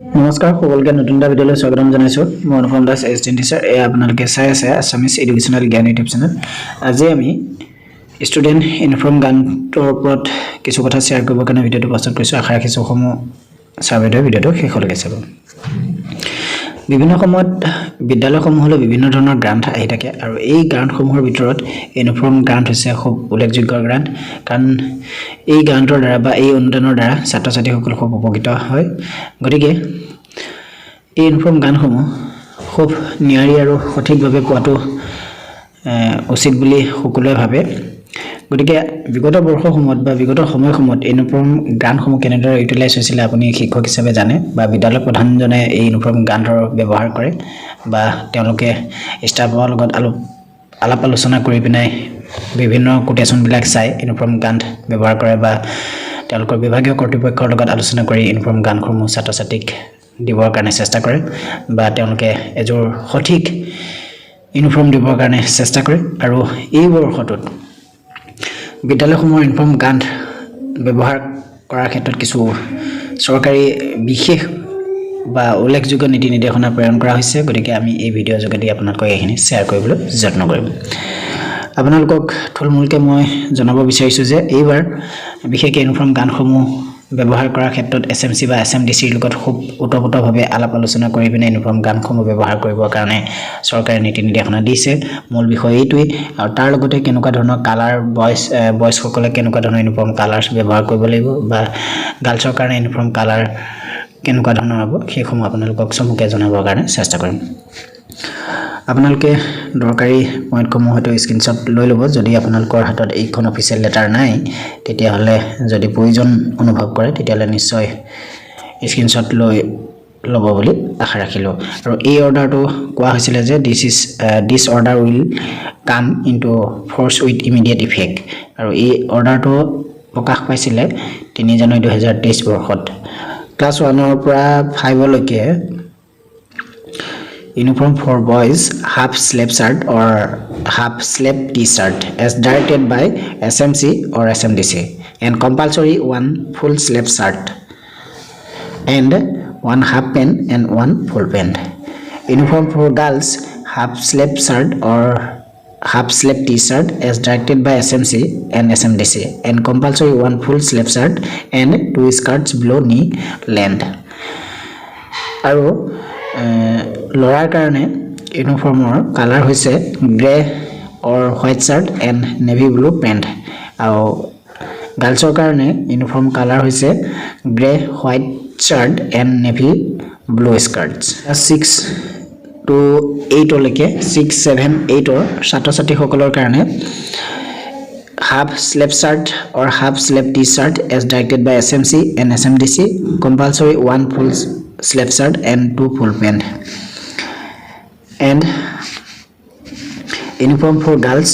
নমস্কাৰ সকলোকে নতুন এটা ভিডিঅলৈ স্বাগতম জনাইছো মই অনুপম দাস এছডিএন টিচাৰ এই আপোনালোকে চাই আছে আছামিজ এডুকেশ্যনেল জ্ঞান ইউটিউব চেনেল আজি আমি ষ্টুডেণ্ট ইউনিফৰ্ম গানটোৰ ওপৰত কিছু কথা শ্বেয়াৰ কৰিবৰ কাৰণে ভিডিঅ'টো প্ৰস্তুত কৰিছো আশা ৰাখিছো সমূহ চাবলৈ ভিডিঅ'টো শেষলৈকে চাব বিভিন্ন সময়ত বিদ্যালয়সমূহলৈ বিভিন্ন ধৰণৰ গ্ৰান্থ আহি থাকে আৰু এই গ্ৰান্থসমূহৰ ভিতৰত ইউনিফৰ্ম গ্ৰান্থ হৈছে খুব উল্লেখযোগ্য গ্ৰান্থ কাৰণ এই গ্ৰান্থৰ দ্বাৰা বা এই অনুদানৰ দ্বাৰা ছাত্ৰ-ছাত্ৰীসকল খুব উপকৃত হয় গতিকে এই ইউনিফৰ্ম গানসমূহ খুব নিয়াৰী আৰু সঠিকভাৱে পোৱাটো উচিত বুলি সকলোৱে ভাবে গতিকে বিগত বৰ্ষসমূহত বা বিগত সময়সমূহত ইউনিফৰ্ম গানসমূহ কেনেদৰে ইউটিলাইজ হৈছিল আপুনি শিক্ষক হিচাপে জানে বা বিদ্যালয় প্ৰধানজনে এই ইউনিফৰ্ম গানৰ ব্যৱহাৰ কৰে বা তেওঁলোকে ষ্টাফৰ লগত আলাপ আলোচনা কৰি পিনাই বিভিন্ন কোটেশনবিলাক চাই ইউনিফৰ্ম গান ব্যৱহাৰ কৰে বা তেওঁলোকৰ বিভাগীয় কৰ্তৃপক্ষৰ লগত আলোচনা কৰি ইউনিফৰ্ম গানসমূহ ছাত্ৰ-ছাত্ৰীক দিবৰ কাৰণে চেষ্টা কৰে বা তেওঁলোকে এযোৰ সঠিক ইউনিফৰ্ম দিবৰ কাৰণে চেষ্টা কৰে আৰু এই বৰ্ষটোত বিদ্যালয়সমূহৰ ইউনিফৰ্ম গান ব্যৱহাৰ কৰাৰ ক্ষেত্ৰত কিছু চৰকাৰী বিশেষ বা উল্লেখযোগ্য নীতি নিৰ্দেশনা প্ৰেৰণ কৰা হৈছে গতিকে আমি এই ভিডিঅ'ৰ যোগেদি আপোনালোকক এইখিনি শ্বেয়াৰ কৰিবলৈ যত্ন কৰিম আপোনালোকক থুলমূলকৈ মই জনাব বিচাৰিছোঁ যে এইবাৰ বিশেষ ইউনিফৰ্ম গানসমূহ ব্যৱহাৰ কৰাৰ ক্ষেত্ৰত SMC বা SMDCৰ লগত খুব ওতঃপ্ৰোতভাৱে আলাপ আলোচনা কৰি পিনে ইউনিফৰ্ম গানসমূহ ব্যৱহাৰ কৰিবৰ কাৰণে চৰকাৰে নীতি নিৰ্দেশনা দিছে মূল বিষয় এইটোৱেই আৰু তাৰ লগতে কেনেকুৱা ধৰণৰ কালাৰ বয়সকলে কেনেকুৱা ধৰণৰ ইউনিফৰ্ম কালাৰ্ছ ব্যৱহাৰ কৰিব লাগিব বা গাৰ্লছৰ কাৰণে ইউনিফৰ্ম কালাৰ কেনেকুৱা ধৰণৰ হ'ব সেইসমূহ আপোনালোকক চমুকৈ জনাবৰ কাৰণে চেষ্টা কৰিম আপোনালোকে দৰকাৰী পইণ্টসমূহ হয়তো স্ক্ৰীনশ্বট লৈ ল'ব যদি আপোনালোকৰ হাতত এইখন অফিচিয়েল লেটাৰ নাই তেতিয়াহ'লে যদি প্ৰয়োজন অনুভৱ কৰে তেতিয়াহ'লে নিশ্চয় স্ক্ৰীনশ্বট লৈ ল'ব বুলি আশা ৰাখিলোঁ আৰু এই অৰ্ডাৰটো কোৱা হৈছিলে যে this order will come into force with immediate effect আৰু এই অৰ্ডাৰটো প্ৰকাশ পাইছিলে 3 জানুৱাৰী 2023 বৰ্ষত ক্লাছ 1ৰ পৰা 5লৈকে Uniform for boys half sleeve shirt or half sleeve t-shirt as directed by SMC or SMDC and compulsory one full sleeve shirt and one half pant and one full pant. Uniform for girls half sleeve shirt or half sleeve t-shirt as directed by SMC and SMDC and compulsory one full sleeve shirt and 2 skirts below knee length. আৰু লৰাৰ কাৰণে ইউনিফৰ্মৰ colour হৈছে grey or white shirt and navy blue pant আৰু গাৰ্লছৰ কাৰণে uniform colour হৈছে grey white shirt and navy blue skirts 6 to 8লৈকে 6, 7, 8ৰ ছাত্ৰ-ছাত্ৰীসকলৰ কাৰণে half sleeve shirt or half sleeve t-shirt as directed by SMC and SMDC compulsory one full sleeve shirt and 2 full pant and uniform for girls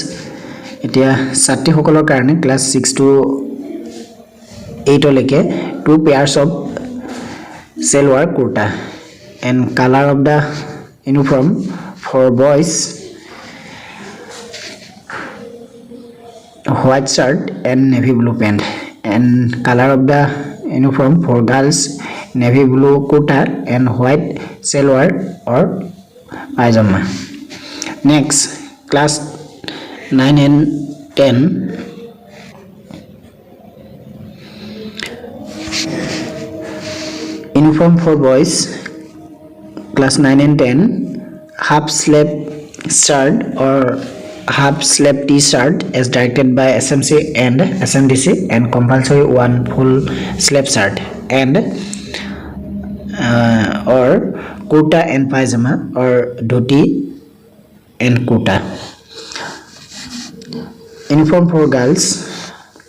এতিয়া ছাত্ৰীসকলৰ কাৰণে class 6 to 8লৈকে 2 pairs of salwar kurta and color of the uniform for boys white shirt and navy blue pant and color of the uniform for girls navy blue kurta and white salwar or pajama. Next, class 9 and 10 uniform for boys class 9 and 10 half sleeve shirt or half sleeve t-shirt as directed by SMC and SMDC and compulsory one full sleeve shirt and or kurta and pajama or dhoti and kurta. Uniform for girls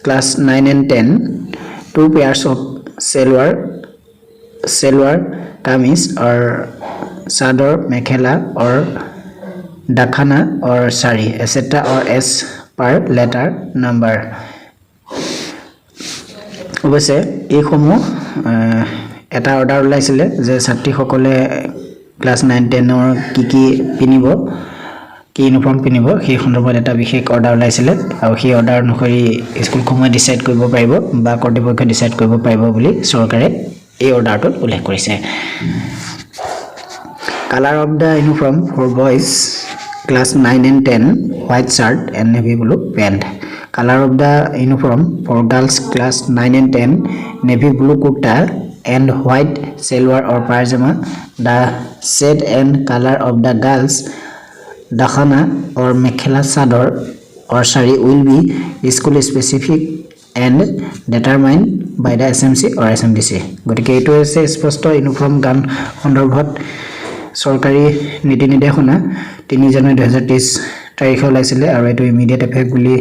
class 9 and 10 2 pairs of salwar kameez or sador mekhela or dakhana or sari etc or as per letter number অৱশ্যে এইসমূহ এটা order ওলাইছিলে যে ছাত্ৰীসকলে class 9 10ৰ কি পিনিব কি uniform পিনিব সেই সন্দৰ্ভত এটা বিশেষ অৰ্ডাৰ ওলাইছিলে আৰু সেই অৰ্ডাৰ অনুসৰি স্কুলসমূহে ডিসাইড কৰিব পাৰিব বা কৰ্তৃপক্ষই ডিসাইড কৰিব পাৰিব বুলি চৰকাৰে এই অৰ্ডাৰটোত উল্লেখ কৰিছে colour of the uniform for boys class 9 and 10 white shirt and navy blue pant color of the uniform for girls class 9 and 10 navy blue kurta and white shalwar or pajama the shade and color of the girls dakhana or mekhela sador or sari will be school specific and determined by the SMC or SMDC গতিকে এটো হৈছে স্পষ্ট uniform গান সন্দৰ্ভত সৰকাৰি নীতি নিৰ্দেশনা 3 জানুৱাৰী 2023 তাৰিখে ওলাইছিলে আৰু এটো ইমিডিয়েট এফেক্ট বুলি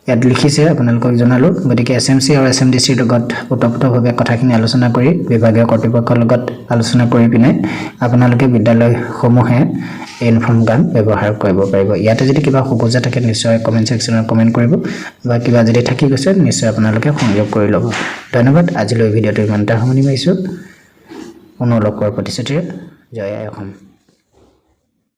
ইয়াত লিখিছে আপোনালোকক জনালো গতিকে এছএমসি আৰু এছএমডিসিৰ লগত ওতপ্ৰোতভাৱে কথাখিনি আলোচনা কৰি বিভাগীয় কৰ্তৃপক্ষৰ লগত আলোচনা কৰি পিনে আপোনালোকে বিদ্যালয়সমূহে ইউনিফৰ্ম গান ব্যৱহাৰ কৰিব পাৰিব ইয়াতে যদি কিবা খোকোজা থাকে নিশ্চয় কমেন্ট সেকশনত কমেন্ট কৰিব বা কিবা যদি থাকি গৈছে নিশ্চয় আপোনালোকে সংযোগ কৰি ল'ব ধন্যবাদ আজিলৈ ভিডিঅটো ইমানটা সামৰণি মাৰিছো পুনৰ লগ পোৱাৰ প্ৰতিশ্ৰুতিৰে জয় আই অসম